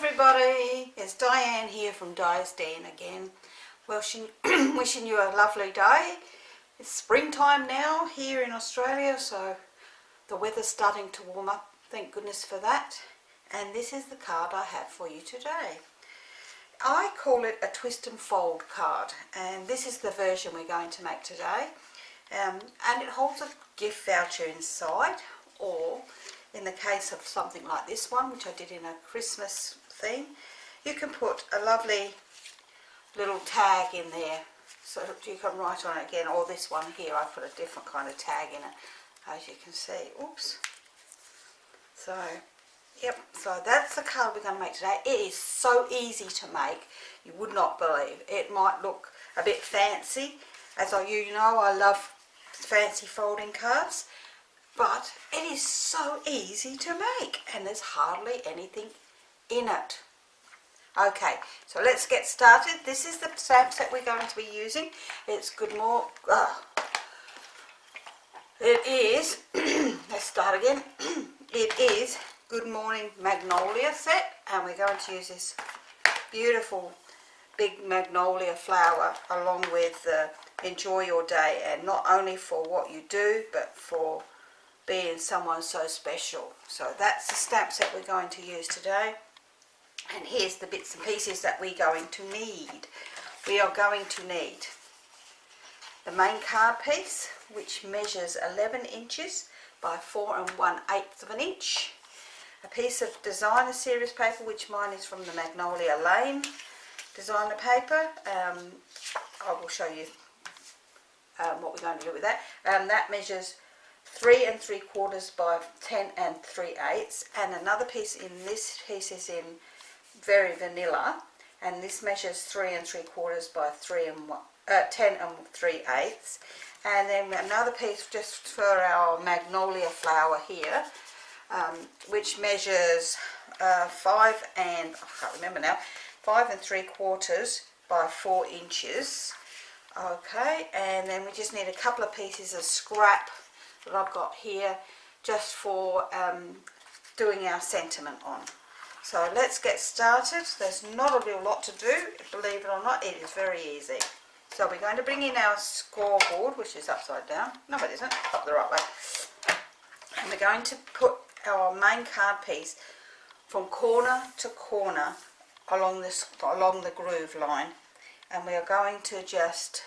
everybody, it's Diane here from Di's Den again. Wishing you a lovely day. It's springtime now here in Australia, so the weather's starting to warm up, thank goodness for that. And this is the card I have for you today. I call it a twist and fold card, and this is the version we're going to make today. And it holds a gift voucher inside, or in the case of something like this one, which I did in a Christmas theme, you can put a lovely little tag in there, so you can write on it again. Or this one here, I put a different kind of tag in it, as you can see. Oops. So, yep, so that's the card we're going to make today. It is so easy to make, you would not believe. It might look a bit fancy, as you know, I love fancy folding cards. But it is so easy to make, and there's hardly anything in it. Okay, so let's get started. This is the stamp set we're going to be using. It's Good Morning. It is. Let's start again. It is Good Morning Magnolia set, and we're going to use this beautiful big magnolia flower along with Enjoy Your Day, and not only for what you do, but for being someone so special. So that's the stamp set we're going to use today, and here's the bits and pieces that we're going to need. We are going to need the main card piece, which measures 11 inches by 4 1/8 of an inch, a piece of designer series paper, which mine is from the Magnolia Lane designer paper. I will show you what we're going to do with that. That measures 3 3/4 by 10 3/8, and another piece in this piece is in very vanilla, and this measures 3 3/4 by 10 3/8, and then another piece just for our magnolia flower here, which measures 5 and I can't remember now, 5 3/4 by 4 inches. Okay, and then we just need a couple of pieces of scrap that I've got here, just for doing our sentiment on. So let's get started. There's not a real lot to do, believe it or not. It is very easy. So we're going to bring in our scoreboard, which is upside down. No, it isn't. Up the right way. And we're going to put our main card piece from corner to corner along the groove line, and we are going to just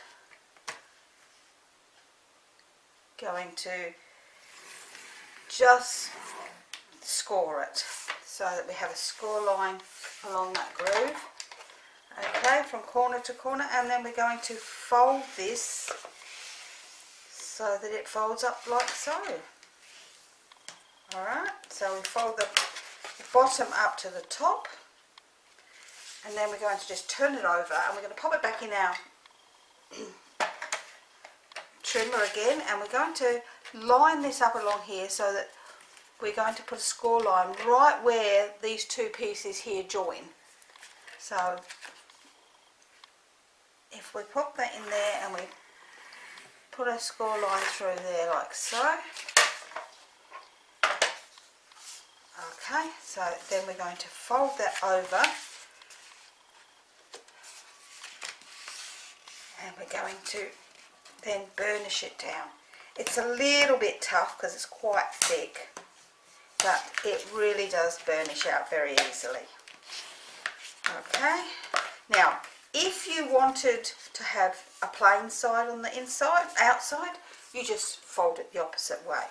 score it so that we have a score line along that groove. Okay, from corner to corner, and then we're going to fold this so that it folds up like so. Alright, so we fold the bottom up to the top, and then we're going to just turn it over, and we're going to pop it back in our trimmer again, and we're going to line this up along here so that we're going to put a score line right where these two pieces here join. So if we pop that in there and we put a score line through there like so. Okay, so then we're going to fold that over, and we're going to then burnish it down. It's a little bit tough because it's quite thick, but it really does burnish out very easily. Okay, now if you wanted to have a plain side on the outside, you just fold it the opposite way.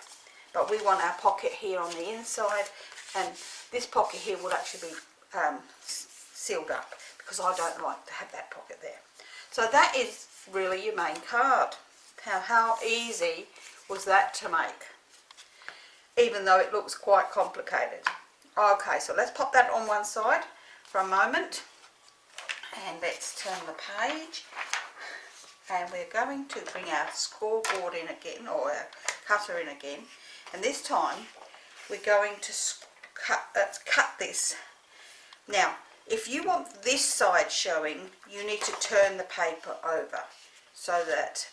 But we want our pocket here on the inside, and this pocket here will actually be sealed up, because I don't like to have that pocket there. So that is really your main card. How easy was that to make, even though it looks quite complicated. Okay, so let's pop that on one side for a moment, and let's turn the page, and we're going to bring our scoreboard in again, or our cutter in again, and this time we're going to cut this. Now, if you want this side showing, you need to turn the paper over so that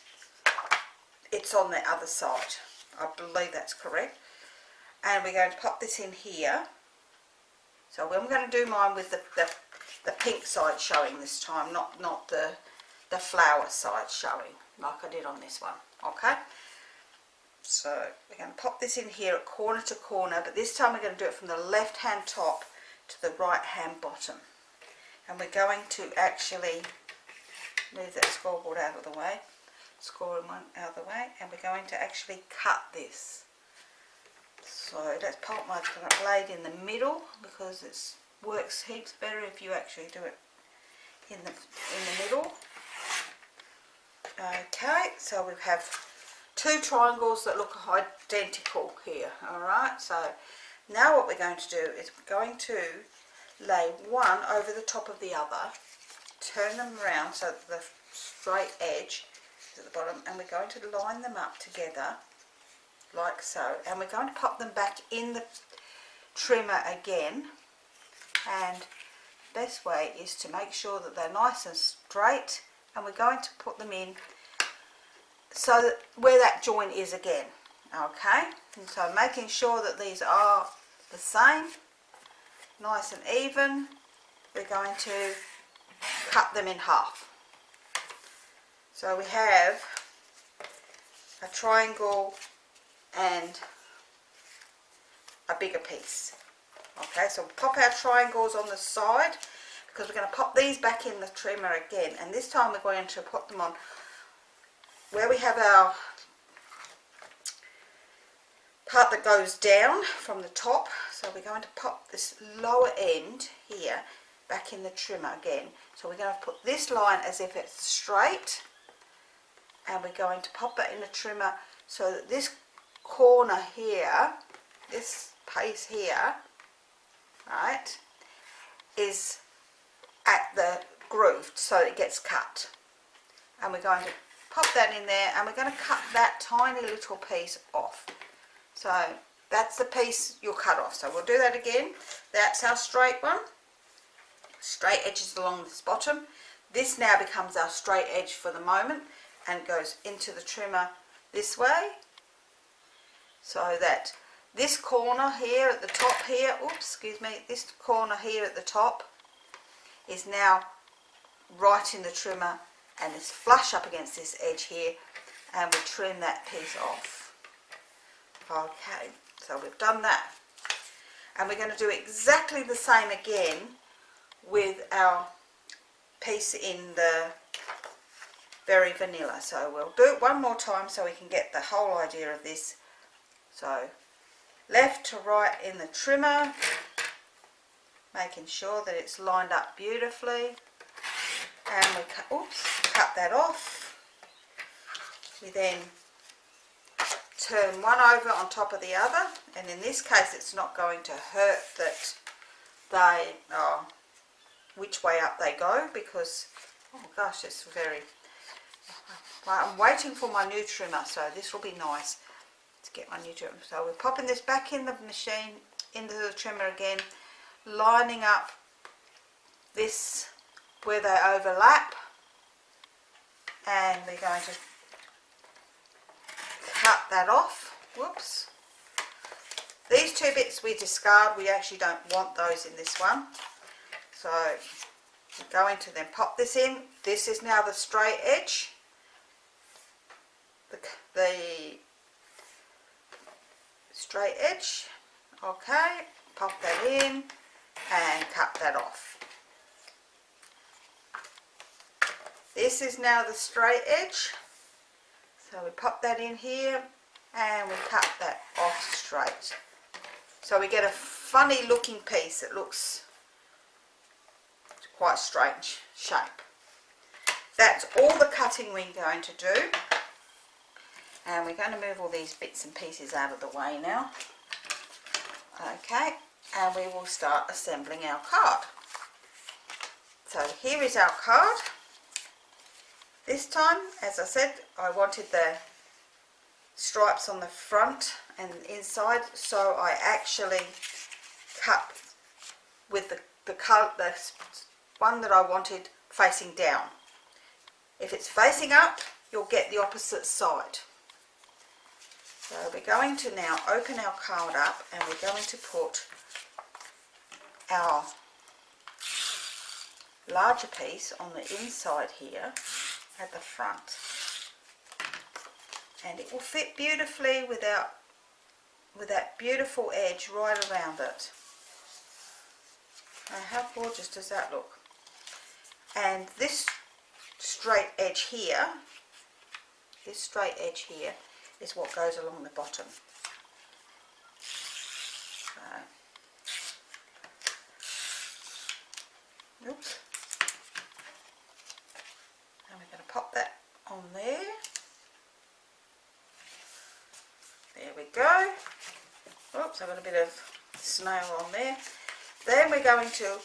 it's on the other side. I believe that's correct. And we're going to pop this in here, So I'm going to do mine with the pink side showing this time, not the flower side showing like I did on this one. Okay, so we're going to pop this in here at corner to corner, but this time we're going to do it from the left hand top to the right hand bottom. And we're going to actually move that scoreboard out of the way, scoring one out of the way, and we're going to actually cut this. So let's pop my blade in the middle, because it works heaps better if you actually do it in the middle. Okay, so we have two triangles that look identical here. Alright, so now what we're going to do is we're going to lay one over the top of the other, turn them around so that the straight edge is at the bottom, and we're going to line them up together like so, and we're going to pop them back in the trimmer again. And the best way is to make sure that they're nice and straight, and we're going to put them in so that where that joint is again. Okay, and so making sure that these are the same, nice and even, we're going to cut them in half. So we have a triangle and a bigger piece. Okay, so we'll pop our triangles on the side, because we're going to pop these back in the trimmer again, and this time we're going to put them on where we have our part that goes down from the top. So we're going to pop this lower end here back in the trimmer again. So we're going to put this line as if it's straight, and we're going to pop that in the trimmer so that this corner here, this piece here, right, is at the groove so it gets cut. And we're going to pop that in there, and we're going to cut that tiny little piece off. So that's the piece you'll cut off. So we'll do that again. That's our straight one, straight edges along this bottom. This now becomes our straight edge for the moment, and goes into the trimmer this way, so that this corner here at the top here, oops, excuse me, this corner here at the top is now right in the trimmer and is flush up against this edge here, and we trim that piece off. Okay, so we've done that, and we're going to do exactly the same again with our piece in the Very Vanilla. So we'll do it one more time so we can get the whole idea of this. So left to right in the trimmer, making sure that it's lined up beautifully, and we cut that off. We then turn one over on top of the other, and in this case it's not going to hurt that they which way up they go, because oh gosh, it's very, I'm waiting for my new trimmer, so this will be nice to get my new trimmer. So we're popping this back in the machine, into the trimmer again, lining up this where they overlap, and we're going to cut that off. Whoops. These two bits we discard, we actually don't want those in this one. So we're going to then pop this in. This is now the straight edge. The straight edge. Okay, pop that in and cut that off. This is now the straight edge. So we pop that in here and we cut that off straight. So we get a funny looking piece. It looks quite strange shape. That's all the cutting we're going to do. And we're going to move all these bits and pieces out of the way now. Okay, and we will start assembling our card. So here is our card. This time, as I said, I wanted the stripes on the front and inside, so I actually cut with the one that I wanted facing down. If it's facing up, you'll get the opposite side. So we're going to now open our card up, and we're going to put our larger piece on the inside here at the front, and it will fit beautifully with that beautiful edge right around it. Now, how gorgeous does that look? And this straight edge here, is what goes along the bottom. Oops. And we're going to pop that on there. There we go. Oops, I've got a bit of snail on there. Then we're going to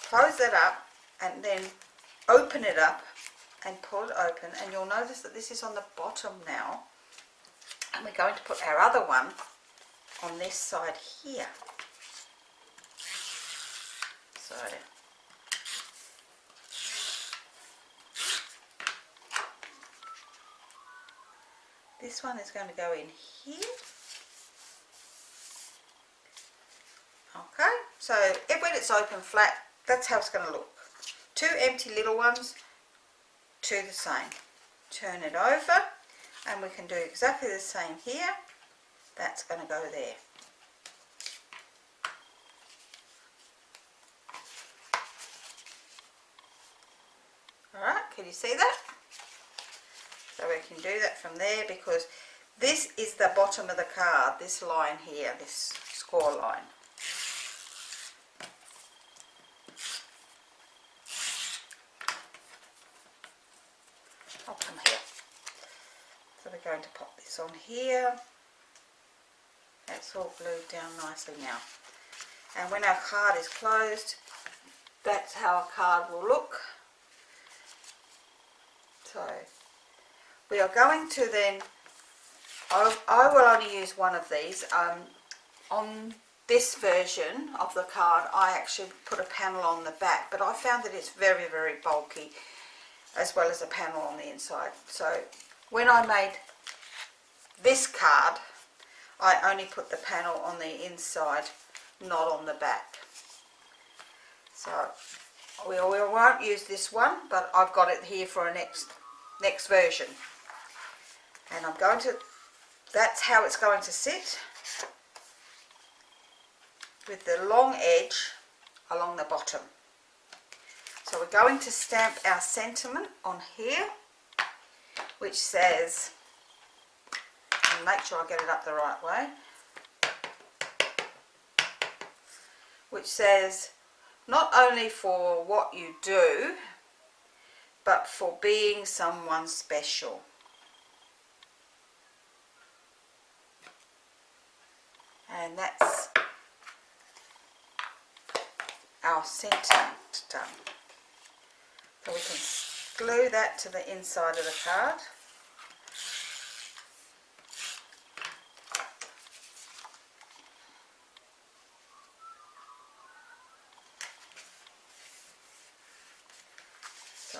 close that up and then open it up and pull it open, and you'll notice that this is on the bottom now, and we're going to put our other one on this side here. So this one is going to go in here. Okay, so when it's open flat, that's how it's going to look. Two empty little ones, two the same. Turn it over, and we can do exactly the same here. That's going to go there. Alright, can you see that? So we can do that from there, because this is the bottom of the card, this line here, this score line. I'll come here. So we're going to pop this on here. That's all glued down nicely now. And when our card is closed, that's how our card will look. So we are going to then, I will only use one of these. On this version of the card, I actually put a panel on the back, but I found that it's very, very bulky, as well as a panel on the inside. So when I made this card, I only put the panel on the inside, not on the back. So we won't use this one, but I've got it here for a next version. And I'm going to, that's how it's going to sit, with the long edge along the bottom. So we're going to stamp our sentiment on here, which says, and make sure I get it up the right way, which says, not only for what you do, but for being someone special. And that's our sentiment done. So we can glue that to the inside of the card. So,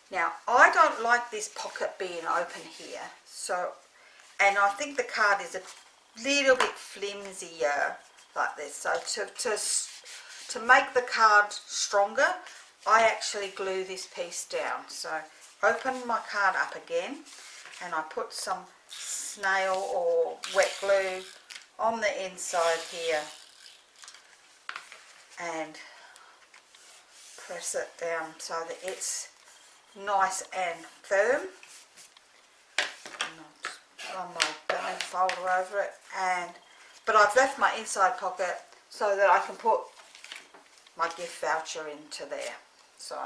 now I don't like this pocket being open here, so, and I think the card is a little bit flimsier like this. So to make the card stronger, I actually glue this piece down. So open my card up again, and I put some snail or wet glue on the inside here and press it down so that it's nice and firm. On my bone folder over it, but I've left my inside pocket so that I can put my gift voucher into there. So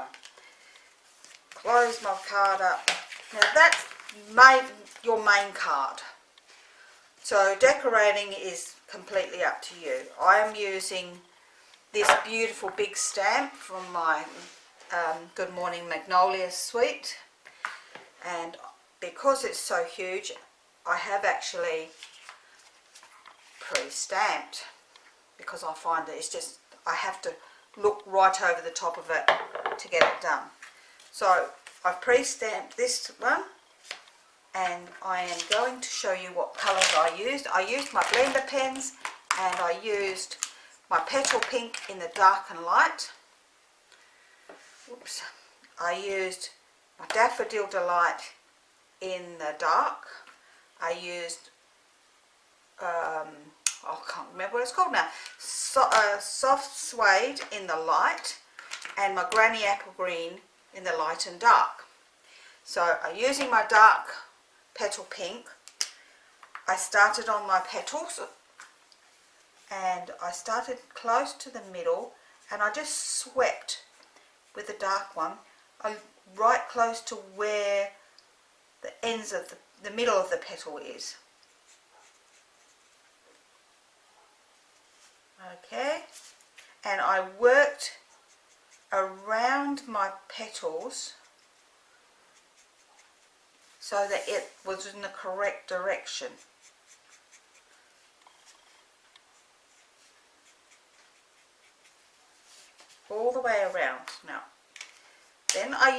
close my card up. Now that's your main card. So decorating is completely up to you. I am using this beautiful big stamp from my Good Morning Magnolia suite, and because it's so huge, I have actually pre-stamped, because I find that it's just, I have to look right over the top of it to get it done. So I've pre-stamped this one, and I am going to show you what colours I used. I used my blender pens, and I used my petal pink in the dark and light. Oops. I used my Daffodil Delight in the dark. I used, I can't remember what it's called now, Soft Suede in the light, and my Granny Apple Green in the light and dark. So I'm using my dark petal pink. I started on my petals and I started close to the middle, and I just swept with the dark one right close to where the ends of the middle of the petal is. Okay, and I worked around my petals so that it was in the correct direction. All the way around. Now, then I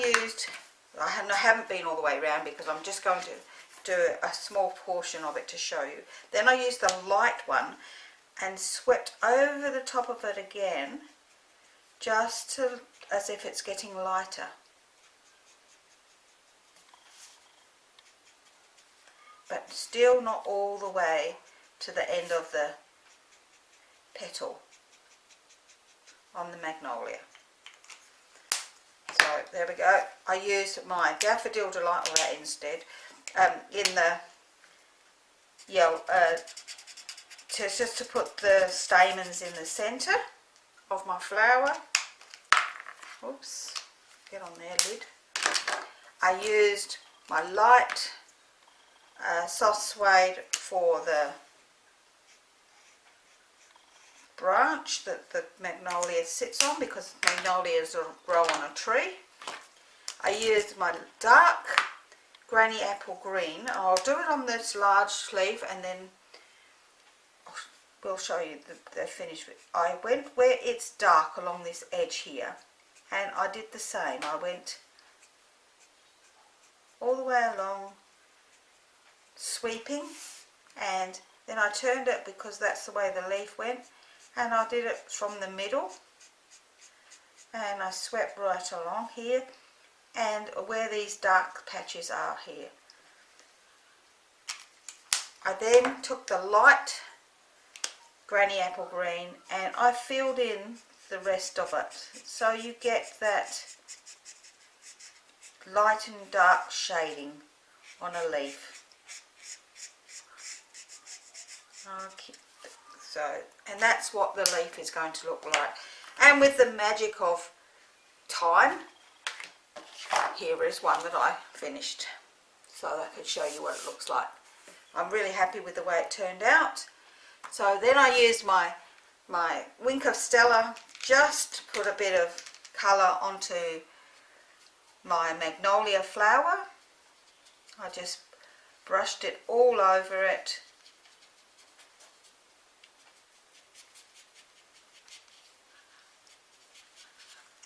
haven't been all the way around because I'm just going to do a small portion of it to show you. Then I used the light one and swept over the top of it again, just as if it's getting lighter. But still not all the way to the end of the petal on the magnolia. So there we go. I used my Daffodil Delight, or that instead, in the yellow, just to put the stamens in the centre of my flower. Oops, get on there, lid. I used my light soft suede for the branch that the magnolia sits on, because magnolias grow on a tree. I used my dark Granny Apple Green. I'll do it on this large sleeve and then we'll show you the finish. I went where it's dark along this edge here, and I did the same. I went all the way along, sweeping, and then I turned it because that's the way the leaf went, and I did it from the middle, and I swept right along here and where these dark patches are here. I then took the light Granny Apple Green and I filled in the rest of it, so you get that light and dark shading on a leaf. Okay, so, and that's what the leaf is going to look like. And with the magic of time, here is one that I finished, so I could show you what it looks like. I'm really happy with the way it turned out. So then I used my Wink of Stella just to put a bit of colour onto my magnolia flower. I just brushed it all over it.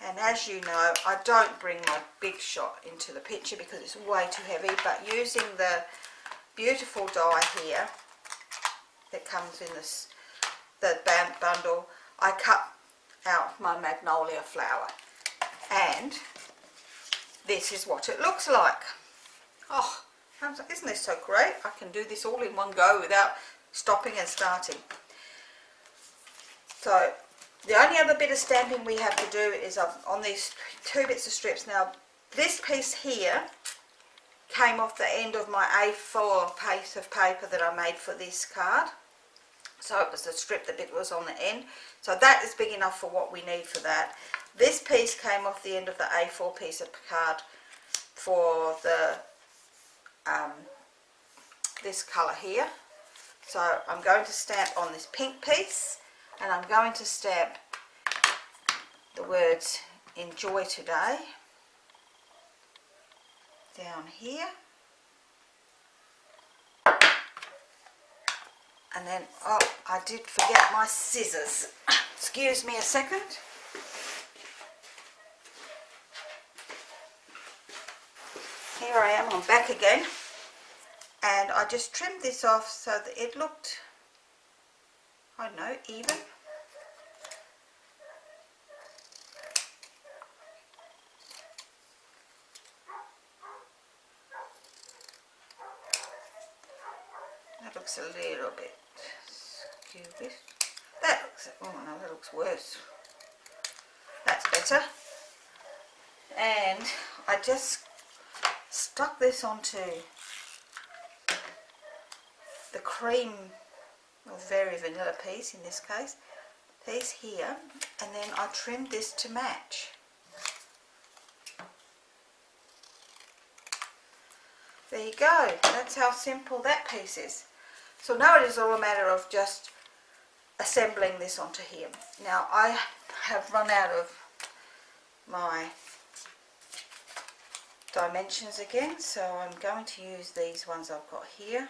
And as you know, I don't bring my big shot into the picture because it's way too heavy, but using the beautiful die here that comes in the bundle, I cut out my magnolia flower, and this is what it looks like. Oh, isn't this so great? I can do this all in one go without stopping and starting. So the only other bit of stamping we have to do is on these two bits of strips. Now this piece here came off the end of my A4 piece of paper that I made for this card. So it was the strip that was on the end. So that is big enough for what we need for that. This piece came off the end of the A4 piece of card for the this colour here. So I'm going to stamp on this pink piece, and I'm going to stamp the words "Enjoy Today" down here. And then, oh, I did forget my scissors. Excuse me a second. Here I am, I'm back again. And I just trimmed this off so that it looked, I don't know, even. looks a little bit stupid. That looks, oh no, that looks worse. That's better. And I just stuck this onto the cream, or very vanilla piece in this case, piece here, and then I trimmed this to match. There you go. That's how simple that piece is. So now it is all a matter of just assembling this onto here. Now I have run out of my dimensions again, so I'm going to use these ones I've got here.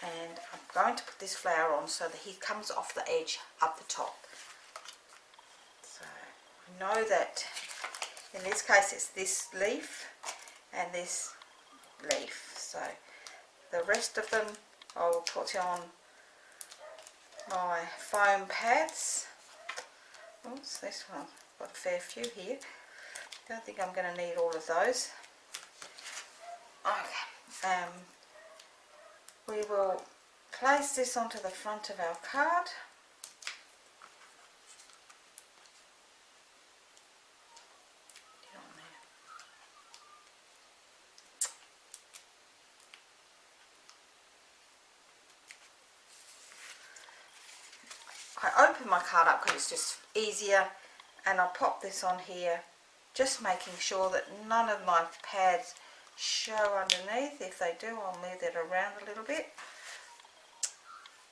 And I'm going to put this flower on so that he comes off the edge up the top. So I know that in this case it's this leaf and this leaf. So the rest of them I will put on my foam pads. Oops, this one, got a fair few here. Don't think I'm going to need all of those. Okay. We will place this onto the front of our card. Get on there. I open my card up because it's just easier, and I'll pop this on here, just making sure that none of my pads show underneath. If they do, I'll move it around a little bit.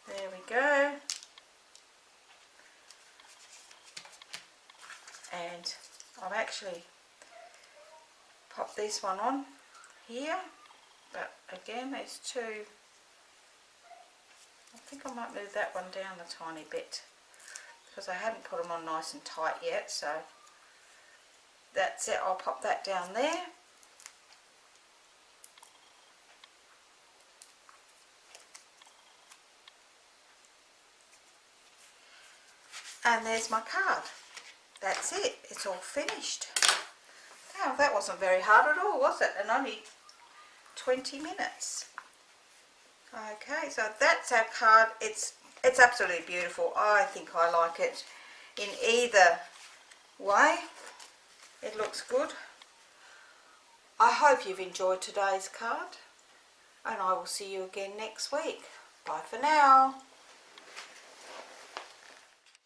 There we go. And I've actually popped this one on here, but again it's too, I think I might move that one down a tiny bit because I hadn't put them on nice and tight yet. So that's it, I'll pop that down there. And there's my card. That's it. It's all finished. Oh, that wasn't very hard at all, was it? And only 20 minutes. Okay, so that's our card. It's absolutely beautiful. I think I like it in either way. It looks good. I hope you've enjoyed today's card, and I will see you again next week. Bye for now.